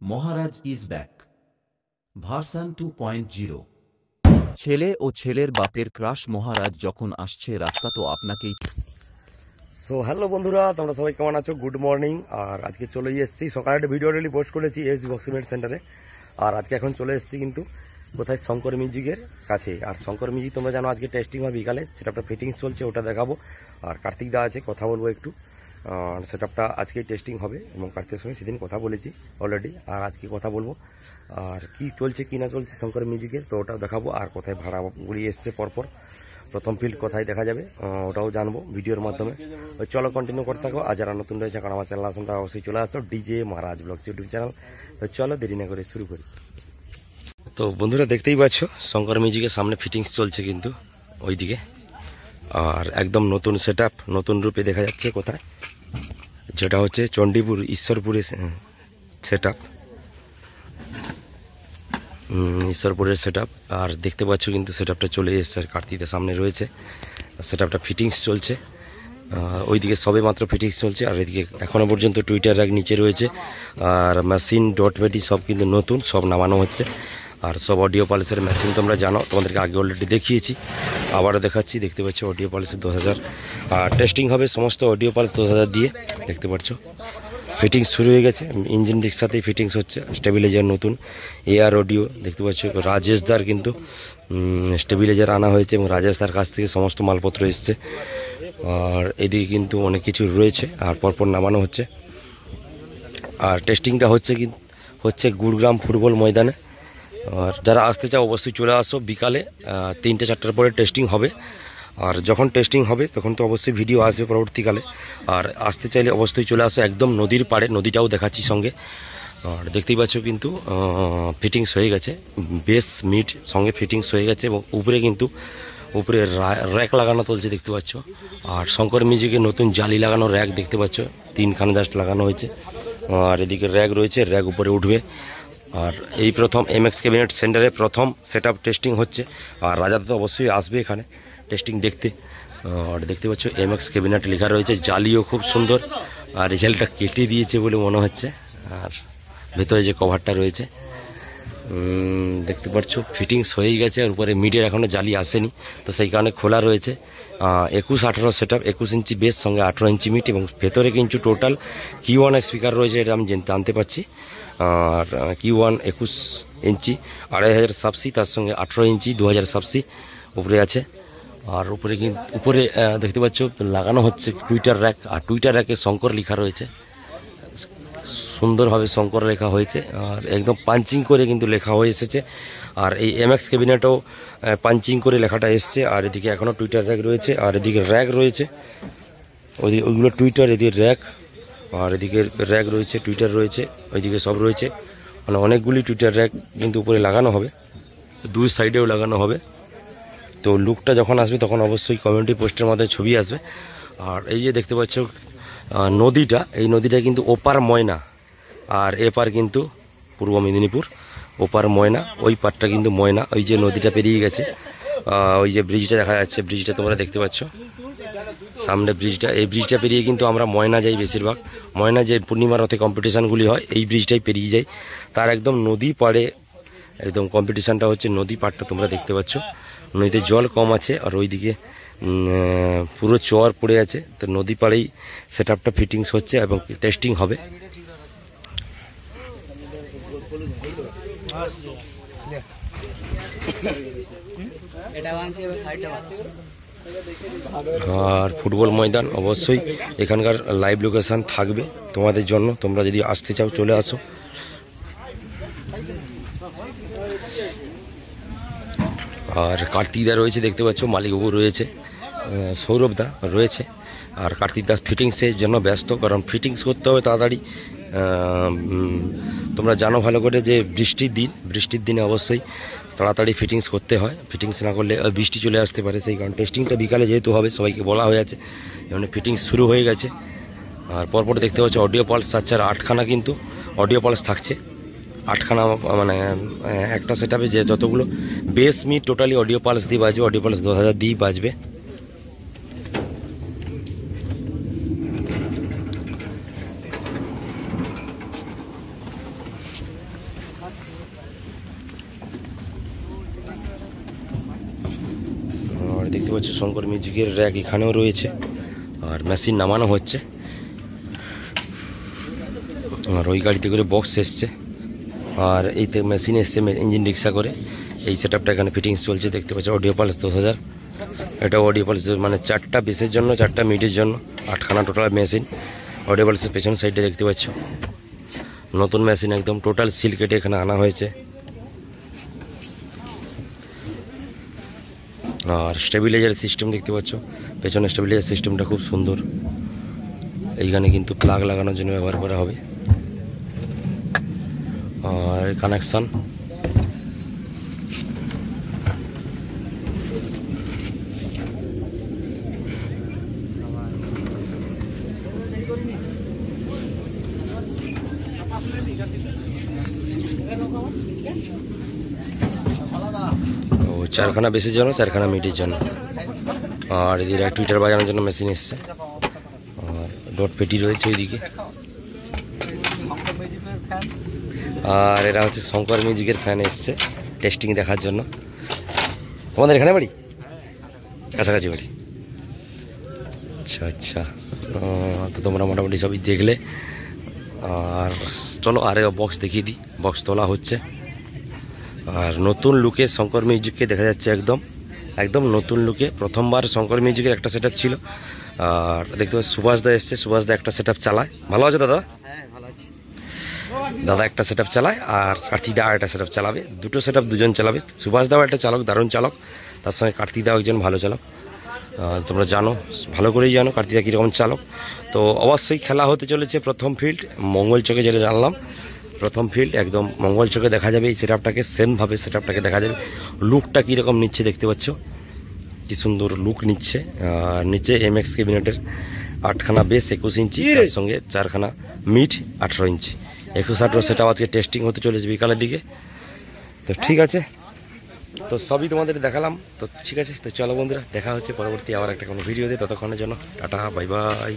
Maharaj is back version 2.0। ছেলে ও ছেলের বাপের ক্রাশ মহারাজ যখন আসছে রাস্তা তো আপনাকেই। সো হ্যালো বন্ধুরা, তোমরা সবাই কেমন আছো? Good morning. আর আজকে চলে এসেছি, সকালে একটা ভিডিও ডেলি পোস্ট করেছি এস বক্সিমেন্ট সেন্টারে। আর আজকে এখন চলে এসেছি কিন্তু কোথায়, শঙ্কর মিউজিকের কাছে। আর শঙ্কর মিউজিক তোমরা জানো আজকে টেস্টিং হয় বিকালে, সেটআপটা ফিটিংস চলছে, ওটা দেখাবো। আর কার্তিক দা আছে, কথা বলবো একটু। সেটআপটা আজকেই টেস্টিং হবে এবং কার্তিকের সঙ্গে সেদিন কথা বলেছি অলরেডি, আর আজকে কথা বলবো। আর কি চলছে কি না চলছে শঙ্কর মিউজিকের, তো ওটাও দেখাবো। আর কোথায় ভাড়াগুলি এসছে পরপর, প্রথম ফিল্ড কোথায় দেখা যাবে ওটাও জানবো ভিডিওর মাধ্যমে। চলো কন্টিনিউ করতে থাকো। আর যারা নতুন রয়েছে, কারণ আমার চ্যানেল আসেন, তারা অবশ্যই চলে আসো ডিজে মহারাজ ব্লগস ইউটিউব চ্যানেল। তো চলো দেরি না করে শুরু করি। তো বন্ধুরা দেখতেই পাচ্ছ শঙ্কর মিউজিকের সামনে ফিটিংস চলছে কিন্তু ওইদিকে। আর একদম নতুন সেটআপ, নতুন রূপে দেখা যাচ্ছে কোথায়, যেটা হচ্ছে চণ্ডীপুর ঈশ্বরপুরের সেটআপ, ঈশ্বরপুরের সেটআপ। আর দেখতে পাচ্ছ কিন্তু সেটআপটা চলে এসছে, আর কার্তিকের সামনে রয়েছে। সেটআপটা ফিটিংস চলছে, ওইদিকে সবে মাত্র ফিটিংস চলছে। আর এদিকে এখনও পর্যন্ত টুইটার র্যাক নিচে রয়েছে। আর মেশিন ডট পেটি সব কিন্তু নতুন, সব নামানো হচ্ছে। আর সব অডিও পালসের মেশিন তোমরা জানো, তোমাদেরকে আগে অলরেডি দেখিয়েছি, আবারও দেখাচ্ছি। দেখতে পাচ্ছ অডিও পালসের 2000 টেস্টিং হবে, সমস্ত অডিও পালস 2000 দিয়ে। দেখতে পাচ্ছ ফিটিংস শুরু হয়ে গেছে, ইঞ্জিন ডিস্ক সাথেই ফিটিংস হচ্ছে। স্টেবিলাইজার নতুন, এয়ার অডিও দেখতে পাচ্ছ। রাজেশ দার কিন্তু স্টেবিলাইজার আনা হয়েছে এবং রাজেশ দার কাছ থেকে সমস্ত মালপত্র এসছে। আর এদিকে কিন্তু অনেক কিছু রয়েছে, আর পরপর নামানো হচ্ছে। আর টেস্টিংটা হচ্ছে গুড়গ্রাম ফুটবল ময়দানে। আর যারা আসতে চাও অবশ্যই চলে আসো বিকালে 3-4টার পরে টেস্টিং হবে। আর যখন টেস্টিং হবে তখন তো অবশ্যই ভিডিও আসবে পরবর্তীকালে। আর আসতে চাইলে অবশ্যই চলে আসো একদম নদীর পাড়ে, নদীটাও দেখাচ্ছি সঙ্গে। আর দেখতেই পাচ্ছ কিন্তু ফিটিংস হয়ে গেছে, বেস মিট সঙ্গে ফিটিংস হয়ে গেছে। এবং উপরে র্যাক লাগানো চলছে দেখতে পাচ্ছ। আর শঙ্কর মিউজিকে নতুন জালি লাগানো র্যাক দেখতে পাচ্ছ, 3খানা জাস্ট লাগানো হয়েছে। আর এদিকে র্যাক রয়েছে, র্যাক উপরে উঠবে। আর এই প্রথম এমএক্স ক্যাবিনেট সেন্টারে প্রথম সেটআপ টেস্টিং হচ্ছে। আর রাজা তো অবশ্যই আসবে এখানে টেস্টিং দেখতে। আর দেখতে পাচ্ছ এমএক্স ক্যাবিনেট লেখা রয়েছে, জালিও খুব সুন্দর। আর রেজাল্টটা কেটে দিয়েছে বলে মনে হচ্ছে। আর ভেতরে যে কভারটা রয়েছে দেখতে পাচ্ছ ফিটিংস হয়েই গেছে। আর উপরে মিডের এখনও জালি আসেনি, তো সেই কারণে খোলা রয়েছে। 21-18 সেটআপ, 21 ইঞ্চি বেস সঙ্গে 18 ইঞ্চি মিট। এবং ভেতরে কিন্তু টোটাল Q1 স্পিকার রয়েছে, এটা আমি জানতে পারছি। আর Q1 21 ইঞ্চি 2500 সাবসি, তার সঙ্গে 18 ইঞ্চি 2000 সাবসি উপরে আছে। আর উপরে দেখতে পাচ্ছ লাগানো হচ্ছে টুইটার র্যাক। আর টুইটার র্যাকে শঙ্কর লেখা রয়েছে, সুন্দরভাবে শঙ্কর লেখা হয়েছে। আর একদম পাঞ্চিং করে কিন্তু লেখা হয়ে এসেছে। আর এই এমএক্স ক্যাবিনেটও পাঞ্চিং করে লেখাটা এসছে। আর এদিকে এখনও টুইটার র্যাক রয়েছে, আর এদিকে র্যাক রয়েছে, ওইগুলো টুইটার, এদিকে র্যাক। আর এদিকে র্যাক রয়েছে, টুইটার রয়েছে, ওইদিকে সব রয়েছে। মানে অনেকগুলি টুইটার র্যাক কিন্তু উপরে লাগানো হবে, দুই সাইডেও লাগানো হবে। তো লুকটা যখন আসবে তখন অবশ্যই কমিউনিটি পোস্টের মধ্যে ছবি আসবে। আর এই যে দেখতে পাচ্ছ নদীটা, এই নদীটা কিন্তু ওপার ময়না, আর এপার কিন্তু পূর্ব মেদিনীপুর। ওপার ময়না, ওই পারটা কিন্তু ময়না। ওই যে নদীটা পেরিয়ে গেছে, ওই যে ব্রিজটা দেখা যাচ্ছে, ব্রিজটা তোমরা দেখতে পাচ্ছ সামনে ব্রিজটা। এই ব্রিজটা পেরিয়ে কিন্তু আমরা ময়না যাই বেশিরভাগ। ময়না যে পূর্ণিমা রথে কম্পিটিশানগুলি হয়, এই ব্রিজটাই পেরিয়ে যাই। তার একদম নদী পাড়ে একদম কম্পিটিশানটা হচ্ছে, নদী পাড়টা তোমরা দেখতে পাচ্ছ। নদীতে জল কম আছে, আর ওইদিকে পুরো চর পড়ে আছে। তো নদী পাড়েই সেটআপটা ফিটিংস হচ্ছে এবং টেস্টিং হবে। আর ফুটবল ময়দান অবশ্যই এখানকার লাইভ লোকেশান থাকবে তোমাদের জন্য, তোমরা যদি আসতে চাও চলে আসো। আর কার্তিকদা রয়েছে দেখতে পাচ্ছ, মালিকবাবু রয়েছে, সৌরভদা রয়েছে। আর কার্তিকদা ফিটিংসের জন্য ব্যস্ত, কারণ ফিটিংস করতে হবে তাড়াতাড়ি। তোমরা জানো ভালো করে যে বৃষ্টির দিনে অবশ্যই তাড়াতাড়ি ফিটিংস করতে হয়। ফিটিংস না করলে বৃষ্টি চলে আসতে পারে, সেই কারণে টেস্টিংটা বিকালে যেহেতু হবে সবাইকে বলা হয়ে আছে, এমনি ফিটিংস শুরু হয়ে গেছে। আর পরপর দেখতে পাচ্ছ অডিও পালস 4 8খানা কিন্তু অডিও পালস থাকছে। 8খানা, মানে একটা সেটআপে যে যতগুলো bass mid totally audio pulse দিয়ে বাজবে, অডিও পালস 2000 দিয়েই বাজবে। আর দেখতে পাচ্ছি শঙ্কর মিউজিকের র্যাক এখানেও রয়েছে, আর মেশিন নামানো হচ্ছে। আর ওই গাড়িতে করে বক্স এসছে, আর এইতে মেশিন এসছে ইঞ্জিন রিক্সা করে। এই সেট আপটা এখানে ফিটিংস চলছে। দেখতে পাচ্ছি অডিও পালস 10,000, এটা অডিও পালস মানে 4টা বেসের জন্য, 4টা মিডের জন্য, 8খানা টোটাল মেশিন। অডিও পালসের পেছন সাইডে দেখতে পাচ্ছ নতুন মেশিন, একদম টোটাল সিল কেটে এখানে আনা হয়েছে। আর স্টেবিলাইজার সিস্টেম দেখতে পাচ্ছ, পেছনে স্টেবিলাইজার সিস্টেমটা খুব সুন্দর। এইখানে কিন্তু প্লাগ লাগানোর জন্য ব্যবহার করা হবে। আর কানেকশন ও 4খানা বেসের জন্য, 4খানা মিডির জন্য। আর এদিকে টুইটার বাজানোর জন্য মেশিন এসছে। আর ডট পেটি রয়েছে ওইদিকে। আর এটা হচ্ছে শঙ্কর মিউজিকের ফ্যান এসছে টেস্টিং দেখার জন্য। তোমাদের এখানে বাড়ি? কাছাকাছি বাড়ি। আচ্ছা আচ্ছা, তো তোমরা মোটামুটি সবই দেখলে। আর চলো আরে বক্স দেখিয়ে দিই। বক্স তোলা হচ্ছে, আর নতুন লুকে শঙ্কর মিউজিককে দেখা যাচ্ছে একদম একদম নতুন লুকে। প্রথমবার শঙ্কর মিউজিকের একটা সেট ছিল। আর দেখতে পাচ্ছি সুভাষ দা এসছে, সুভাষ দা একটা সেট চালায়। ভালো আছে দাদা? দাদা একটা সেট চালায়, আর কার্তিক দা একটা সেট চালাবে। দুটো সেট দুজন চালাবে। সুভাষ দাও একটা চালক, দারুণ চালক। তার সঙ্গে কার্তিক দাও একজন ভালো চালক। তোমরা জানো, ভালো করেই জানো কার্তিক দা কীরকম চালক। তো অবশ্যই খেলা হতে চলেছে প্রথম ফিল্ড মঙ্গল চকে, যেটা জানলাম প্রথম ফিল্ড একদম মঙ্গল চকে দেখা যাবে। এই সেট আপটাকে সেমভাবে সেট আপটাকে দেখা যাবে। লুকটা কীরকম নিচ্ছে দেখতে পাচ্ছ, কি সুন্দর লুক নিচ্ছে। আর নিচে MX ক্যাবিনেটের 8খানা বেস 21 ইঞ্চি, তার সঙ্গে 4খানা মিড 18 ইঞ্চি। 21-18 সেটা আজকে টেস্টিং হতে চলেছে বিকালের দিকে। তো ঠিক আছে, তো সবই তোমাদের দেখালাম। তো ঠিক আছে, তো চলো বন্ধুরা, দেখা হচ্ছে পরবর্তী আবার একটা কোনো ভিডিওতে। ততক্ষণের জন্য টাটা, বাই বাই।